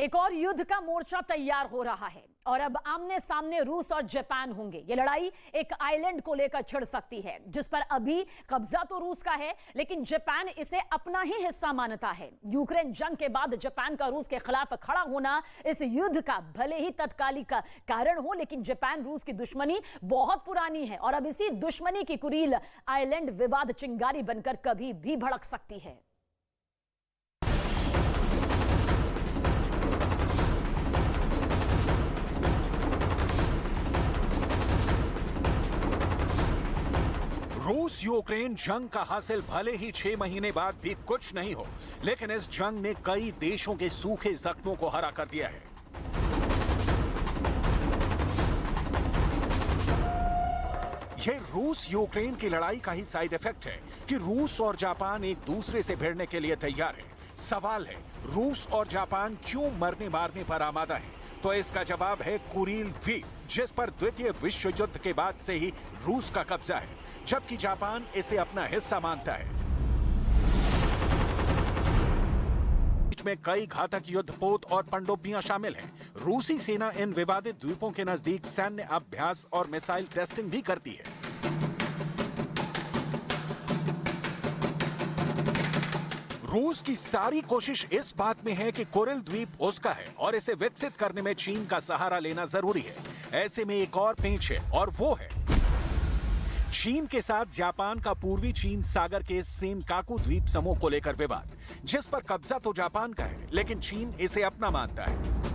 एक और युद्ध का मोर्चा तैयार हो रहा है और अब आमने सामने रूस और जापान होंगे। ये लड़ाई एक आइलैंड को लेकर छिड़ सकती है जिस पर अभी कब्जा तो रूस का है, लेकिन जापान इसे अपना ही हिस्सा मानता है। यूक्रेन जंग के बाद जापान का रूस के खिलाफ खड़ा होना इस युद्ध का भले ही तत्कालिक कारण हो, लेकिन जापान रूस की दुश्मनी बहुत पुरानी है और अब इसी दुश्मनी की कुरील आइलैंड विवाद चिंगारी बनकर कभी भी भड़क सकती है। रूस यूक्रेन जंग का हासिल भले ही 6 महीने बाद भी कुछ नहीं हो, लेकिन इस जंग ने कई देशों के सूखे जख्मों को हरा कर दिया है। यह रूस यूक्रेन की लड़ाई का ही साइड इफेक्ट है कि रूस और जापान एक दूसरे से भिड़ने के लिए तैयार है। सवाल है, रूस और जापान क्यों मरने मारने पर आमादा है? तो इसका जवाब है कुरील द्वीप, जिस पर द्वितीय विश्व युद्ध के बाद से ही रूस का कब्जा है, जबकि जापान इसे अपना हिस्सा मानता है। में कई घातक युद्धपोत और पनडुब्बियां शामिल हैं। रूसी सेना इन विवादित द्वीपों के नजदीक सैन्य अभ्यास और मिसाइल टेस्टिंग भी करती है। रूस की सारी कोशिश इस बात में है कि कुरिल द्वीप उसका है और इसे विकसित करने में चीन का सहारा लेना जरूरी है। ऐसे में एक और पेंच है और वो है चीन के साथ जापान का पूर्वी चीन सागर के सेनकाकू द्वीप समूह को लेकर विवाद, जिस पर कब्जा तो जापान का है, लेकिन चीन इसे अपना मानता है।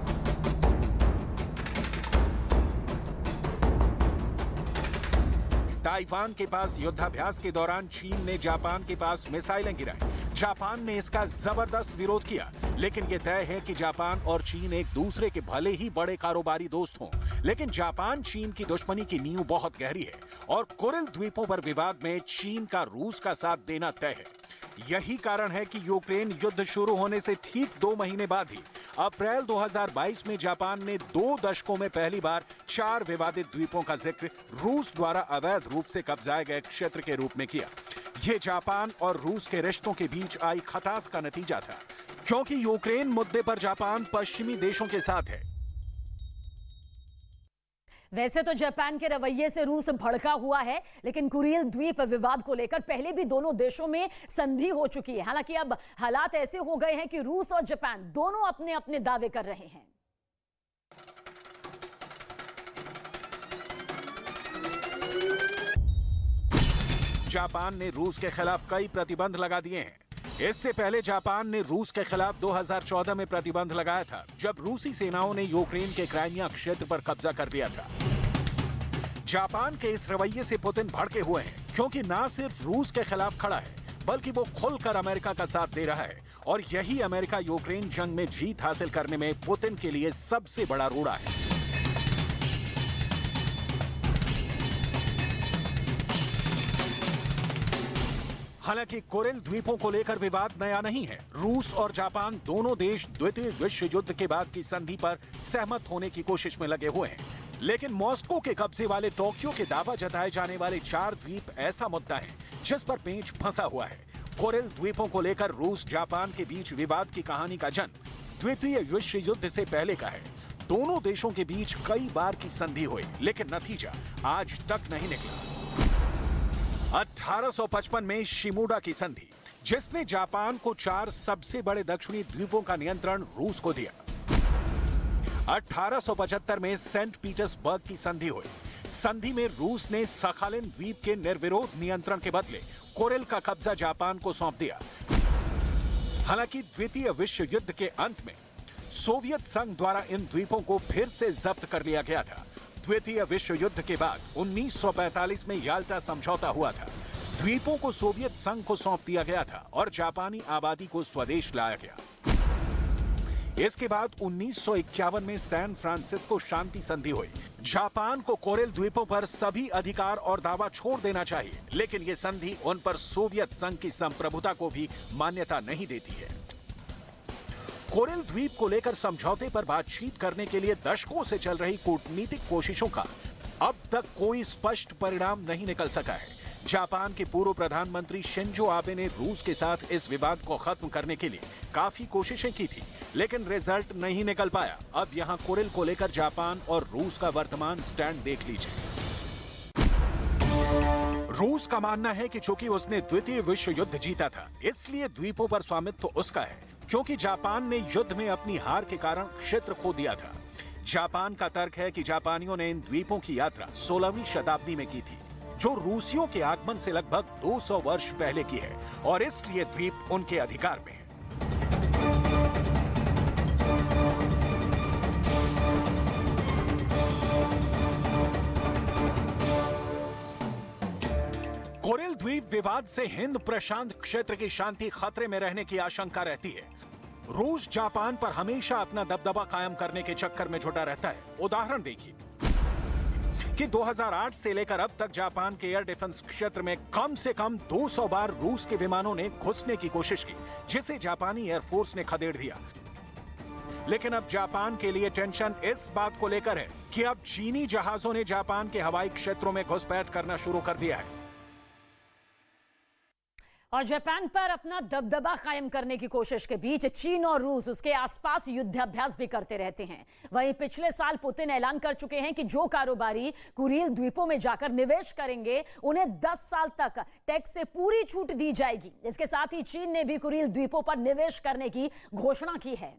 ताइवान के पास युद्धाभ्यास के दौरान चीन ने जापान के पास मिसाइलें गिराई। जापान ने इसका जबरदस्त विरोध किया, लेकिन यह तय है कि जापान और चीन एक दूसरे के भले ही बड़े कारोबारी दोस्त हों, लेकिन जापान चीन की दुश्मनी की नींव बहुत गहरी है और कुरिल द्वीपों पर विवाद में चीन का रूस का साथ देना तय है। यही कारण है कि यूक्रेन युद्ध शुरू होने से ठीक 2 महीने बाद ही अप्रैल 2022 में जापान ने 2 दशकों में पहली बार 4 विवादित द्वीपों का जिक्र रूस द्वारा अवैध रूप से कब्जाए गए क्षेत्र के रूप में किया। ये जापान और रूस के रिश्तों के बीच आई खटास का नतीजा था, क्योंकि यूक्रेन मुद्दे पर जापान पश्चिमी देशों के साथ है। वैसे तो जापान के रवैये से रूस भड़का हुआ है, लेकिन कुरिल द्वीप विवाद को लेकर पहले भी दोनों देशों में संधि हो चुकी है। हालांकि अब हालात ऐसे हो गए हैं कि रूस और जापान दोनों अपने अपने दावे कर रहे हैं। जापान ने रूस के खिलाफ कई प्रतिबंध लगा दिए हैं। इससे पहले जापान ने रूस के खिलाफ 2014 में प्रतिबंध लगाया था, जब रूसी सेनाओं ने यूक्रेन के क्राइमिया क्षेत्र पर कब्जा कर लिया था। जापान के इस रवैये से पुतिन भड़के हुए हैं, क्योंकि न सिर्फ रूस के खिलाफ खड़ा है, बल्कि वो खुलकर अमेरिका का साथ दे रहा है और यही अमेरिका यूक्रेन जंग में जीत हासिल करने में पुतिन के लिए सबसे बड़ा रोड़ा है। हालांकि कुरिल द्वीपों को लेकर विवाद नया नहीं है। रूस और जापान दोनों देश द्वितीय विश्व युद्ध के बाद की संधि पर सहमत होने की कोशिश में लगे हुए हैं, लेकिन मॉस्को के कब्जे वाले टोक्यो के दावा जताए जाने वाले 4 द्वीप ऐसा मुद्दा है जिस पर पेंच फंसा हुआ है। कुरिल द्वीपों को लेकर रूस जापान के बीच विवाद की कहानी का जन्म द्वितीय विश्व युद्ध से पहले का है। दोनों देशों के बीच कई बार की संधि हुई, लेकिन नतीजा आज तक नहीं निकला। 1855 में शिमोगा की संधि, जिसने जापान को 4 सबसे बड़े दक्षिणी द्वीपों का नियंत्रण रूस को दिया। 1875 में सेंट पीटर्सबर्ग की संधि हुई। संधि में रूस ने सखालिन द्वीप के निर्विरोध नियंत्रण के बदले कुरिल का कब्जा जापान को सौंप दिया। हालांकि द्वितीय विश्व युद्ध के अंत में सोवियत संघ द्वारा इन द्वीपों को फिर से जब्त कर लिया गया था। द्वितीय विश्व युद्ध के बाद 1945 में याल्टा समझौता हुआ था। द्वीपों को सोवियत संघ को सौंप दिया गया था और जापानी आबादी को स्वदेश लाया गया। इसके बाद 1951 में सैन फ्रांसिस्को शांति संधि हुई। जापान को कुरिल द्वीपों पर सभी अधिकार और दावा छोड़ देना चाहिए, लेकिन यह संधि उन पर सोवियत संघ की संप्रभुता को भी मान्यता नहीं देती है। कुरिल द्वीप को लेकर समझौते पर बातचीत करने के लिए दशकों से चल रही कूटनीतिक कोशिशों का अब तक कोई स्पष्ट परिणाम नहीं निकल सका है। जापान के पूर्व प्रधानमंत्री शिंजो आबे ने रूस के साथ इस विवाद को खत्म करने के लिए काफी कोशिशें की थी, लेकिन रिजल्ट नहीं निकल पाया। अब यहां कुरिल को लेकर जापान और रूस का वर्तमान स्टैंड देख लीजिए। रूस का मानना है कि चूंकि उसने द्वितीय विश्व युद्ध जीता था, इसलिए द्वीपों पर स्वामित्व उसका है, क्योंकि जापान ने युद्ध में अपनी हार के कारण क्षेत्र खो दिया था। जापान का तर्क है कि जापानियों ने इन द्वीपों की यात्रा 16वीं शताब्दी में की थी, जो रूसियों के आगमन से लगभग 200 वर्ष पहले की है, और इसलिए द्वीप उनके अधिकार में है। कुरिल द्वीप विवाद से हिंद प्रशांत क्षेत्र की शांति खतरे में रहने की आशंका रहती है। रूस जापान पर हमेशा अपना दबदबा कायम करने के चक्कर में जुटा रहता है। उदाहरण देखिए कि 2008 से लेकर अब तक जापान के एयर डिफेंस क्षेत्र में कम से कम 200 बार रूस के विमानों ने घुसने की कोशिश की, जिसे जापानी एयरफोर्स ने खदेड़ दिया। लेकिन अब जापान के लिए टेंशन इस बात को लेकर है कि अब चीनी जहाजों ने जापान के हवाई क्षेत्रों में घुसपैठ करना शुरू कर दिया है और जापान पर अपना दबदबा कायम करने की कोशिश के बीच चीन और रूस उसके आसपास युद्धाभ्यास भी करते रहते हैं। वहीं पिछले साल पुतिन ऐलान कर चुके हैं कि जो कारोबारी कुरिल द्वीपों में जाकर निवेश करेंगे उन्हें 10 साल तक टैक्स से पूरी छूट दी जाएगी। इसके साथ ही चीन ने भी कुरिल द्वीपों पर निवेश करने की घोषणा की है।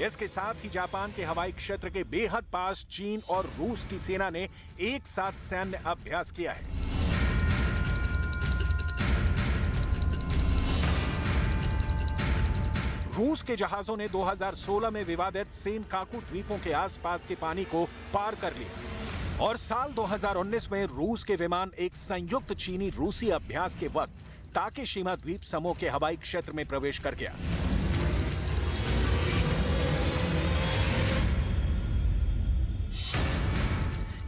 इसके साथ ही जापान के हवाई क्षेत्र के बेहद पास चीन और रूस की सेना ने एक साथ सैन्य अभ्यास किया है। रूस के जहाजों ने 2016 में विवादित सेनकाकू द्वीपों के आसपास के पानी को पार कर लिया और साल 2019 में रूस के विमान एक संयुक्त चीनी रूसी अभ्यास के वक्त ताकेशिमा द्वीप समूह के हवाई क्षेत्र में प्रवेश कर गया।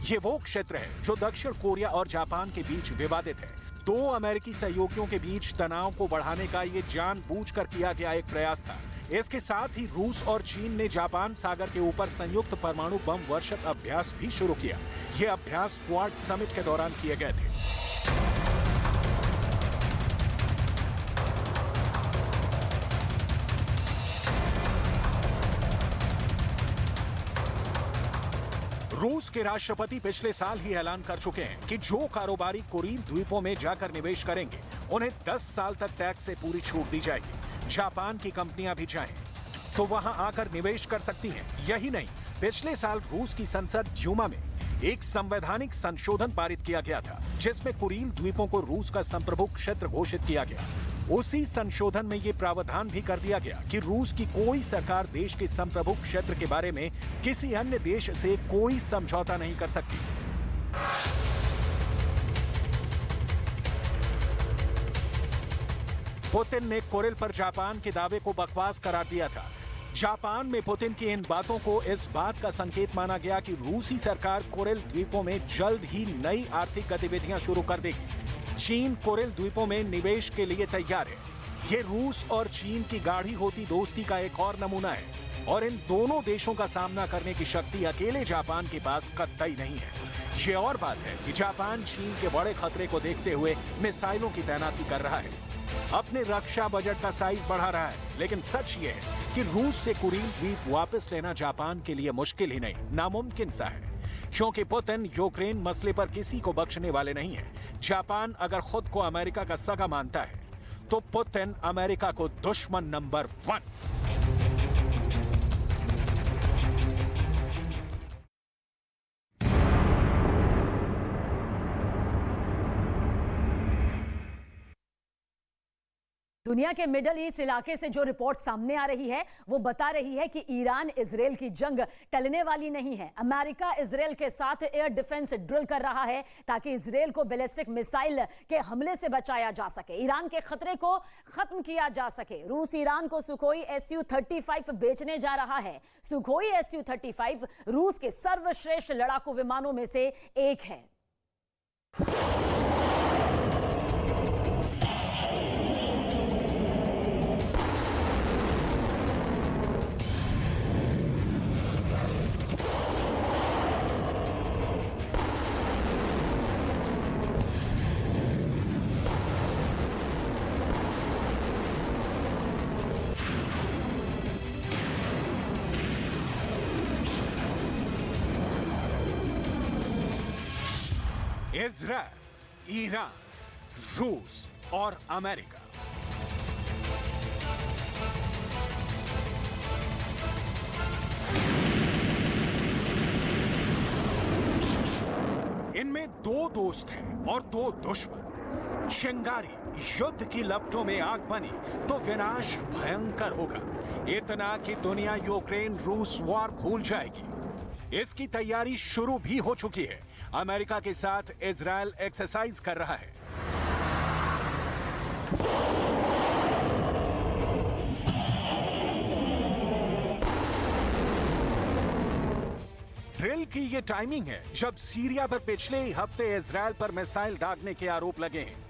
ये वो क्षेत्र है जो दक्षिण कोरिया और जापान के बीच विवादित है। दो अमेरिकी सहयोगियों के बीच तनाव को बढ़ाने का ये जानबूझकर किया गया एक प्रयास था। इसके साथ ही रूस और चीन ने जापान सागर के ऊपर संयुक्त परमाणु बम वर्षक अभ्यास भी शुरू किया। ये अभ्यास क्वाड समिट के दौरान किए गए थे। रूस के राष्ट्रपति पिछले साल ही ऐलान कर चुके हैं कि जो कारोबारी कुरिल द्वीपों में जाकर निवेश करेंगे उन्हें 10 साल तक टैक्स से पूरी छूट दी जाएगी। जापान की कंपनियां भी चाहें तो वहां आकर निवेश कर सकती हैं। यही नहीं, पिछले साल रूस की संसद ड्यूमा में एक संवैधानिक संशोधन पारित किया गया था, जिसमें कुरिल द्वीपों को रूस का संप्रभु क्षेत्र घोषित किया गया। उसी संशोधन में ये प्रावधान भी कर दिया गया कि रूस की कोई सरकार देश के संप्रभु क्षेत्र के बारे में किसी अन्य देश से कोई समझौता नहीं कर सकती। पुतिन ने कुरिल पर जापान के दावे को बकवास करार दिया था। जापान में पुतिन की इन बातों को इस बात का संकेत माना गया कि रूसी सरकार कुरिल द्वीपों में जल्द ही नई आर्थिक गतिविधियां शुरू कर देगी। चीन कुरिल द्वीपों में निवेश के लिए तैयार है। ये रूस और चीन की गाढ़ी होती दोस्ती का एक और नमूना है और इन दोनों देशों का सामना करने की शक्ति अकेले जापान के पास कतई नहीं है। ये और बात है कि जापान चीन के बड़े खतरे को देखते हुए मिसाइलों की तैनाती कर रहा है, अपने रक्षा बजट का साइज बढ़ा रहा है। लेकिन सच ये है कि रूस से कुरिल द्वीप वापस लेना जापान के लिए मुश्किल ही नहीं, नामुमकिन सा है, क्योंकि पुतिन यूक्रेन मसले पर किसी को बख्शने वाले नहीं है। जापान अगर खुद को अमेरिका का सगा मानता है तो पुतिन अमेरिका को दुश्मन नंबर 1। दुनिया के मिडल ईस्ट इलाके से जो रिपोर्ट सामने आ रही है वो बता रही है कि ईरान इजराइल की जंग टलने वाली नहीं है। अमेरिका इजराइल के साथ एयर डिफेंस ड्रिल कर रहा है ताकि इजराइल को बैलिस्टिक मिसाइल के हमले से बचाया जा सके, ईरान के खतरे को खत्म किया जा सके। रूस ईरान को सुखोई Su-35 बेचने जा रहा है। सुखोई Su-35 रूस के सर्वश्रेष्ठ लड़ाकू विमानों में से एक है। इजराइल, ईरान, रूस और अमेरिका। इनमें दो दोस्त हैं और दो दुश्मन। चिंगारी युद्ध की लपटों में आग बनी तो विनाश भयंकर होगा, इतना कि दुनिया यूक्रेन रूस वॉर भूल जाएगी। इसकी तैयारी शुरू भी हो चुकी है। अमेरिका के साथ इजराइल एक्सरसाइज कर रहा है। ड्रिल की ये टाइमिंग है जब सीरिया पर पिछले ही हफ्ते इजराइल पर मिसाइल दागने के आरोप लगे हैं।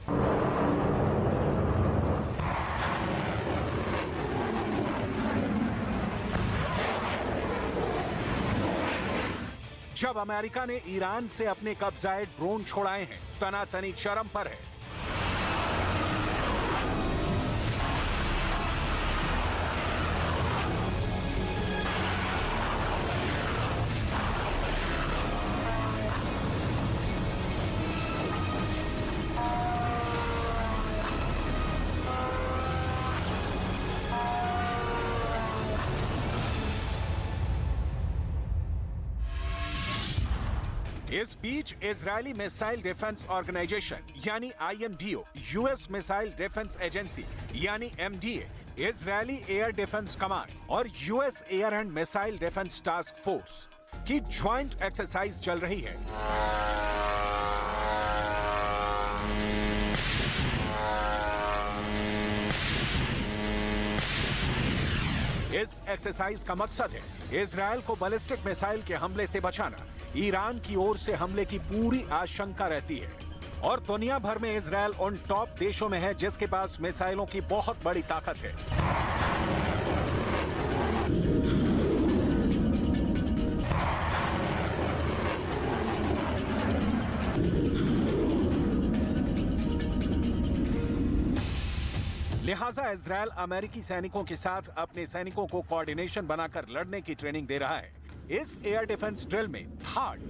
जब अमेरिका ने ईरान से अपने कब्जाए ड्रोन छोड़ाए हैं, तनातनी चरम पर है। इस बीच इजरायली मिसाइल डिफेंस ऑर्गेनाइजेशन यानी IMDO, US missile defence agency यानी MDA, Israeli air defence command और US air and missile defence task force की ज्वाइंट एक्सरसाइज चल रही है। इस एक्सरसाइज का मकसद है इजरायल को बैलिस्टिक मिसाइल के हमले से बचाना। ईरान की ओर से हमले की पूरी आशंका रहती है और दुनिया भर में इजरायल उन टॉप देशों में है जिसके पास मिसाइलों की बहुत बड़ी ताकत है। लिहाजा इजरायल अमेरिकी सैनिकों के साथ अपने सैनिकों को कोऑर्डिनेशन बनाकर लड़ने की ट्रेनिंग दे रहा है। इस एयर डिफेंस ड्रिल में थार्ड,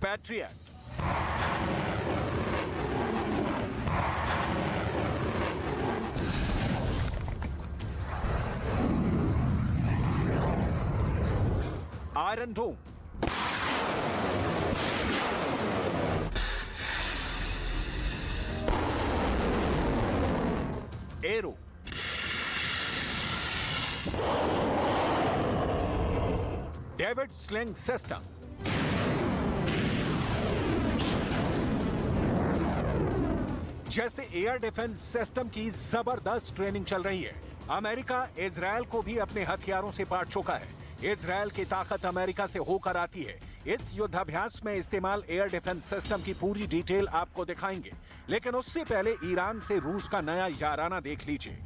पैट्रियट, आयरन डोम, एरो, डेविड स्लिंग सिस्टम, जैसे एयर डिफेंस सिस्टम की जबरदस्त ट्रेनिंग चल रही है। अमेरिका इजरायल को भी अपने हथियारों से पाट चुका है। इजरायल की ताकत अमेरिका से होकर आती है। इस युद्धाभ्यास में इस्तेमाल एयर डिफेंस सिस्टम की पूरी डिटेल आपको दिखाएंगे, लेकिन उससे पहले ईरान से रूस का नया याराना देख लीजिए।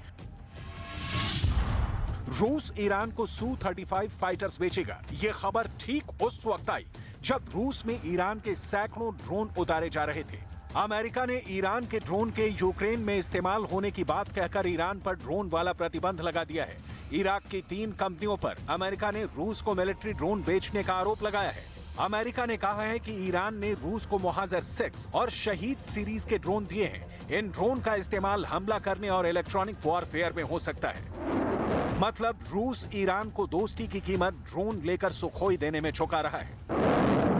रूस ईरान को Su-35 फाइटर्स बेचेगा। ये खबर ठीक उस वक्त आई जब रूस में ईरान के सैकड़ों ड्रोन उतारे जा रहे थे। अमेरिका ने ईरान के ड्रोन के यूक्रेन में इस्तेमाल होने की बात कहकर ईरान पर ड्रोन वाला प्रतिबंध लगा दिया है। इराक की 3 कंपनियों पर अमेरिका ने रूस को मिलिट्री ड्रोन बेचने का आरोप लगाया है। अमेरिका ने कहा है कि ईरान ने रूस को मुहाजिर 6 और शहीद सीरीज के ड्रोन दिए हैं। इन ड्रोन का इस्तेमाल हमला करने और इलेक्ट्रॉनिक वॉरफेयर में हो सकता है। मतलब रूस ईरान को दोस्ती की कीमत ड्रोन लेकर सुखोई देने में चुका रहा है।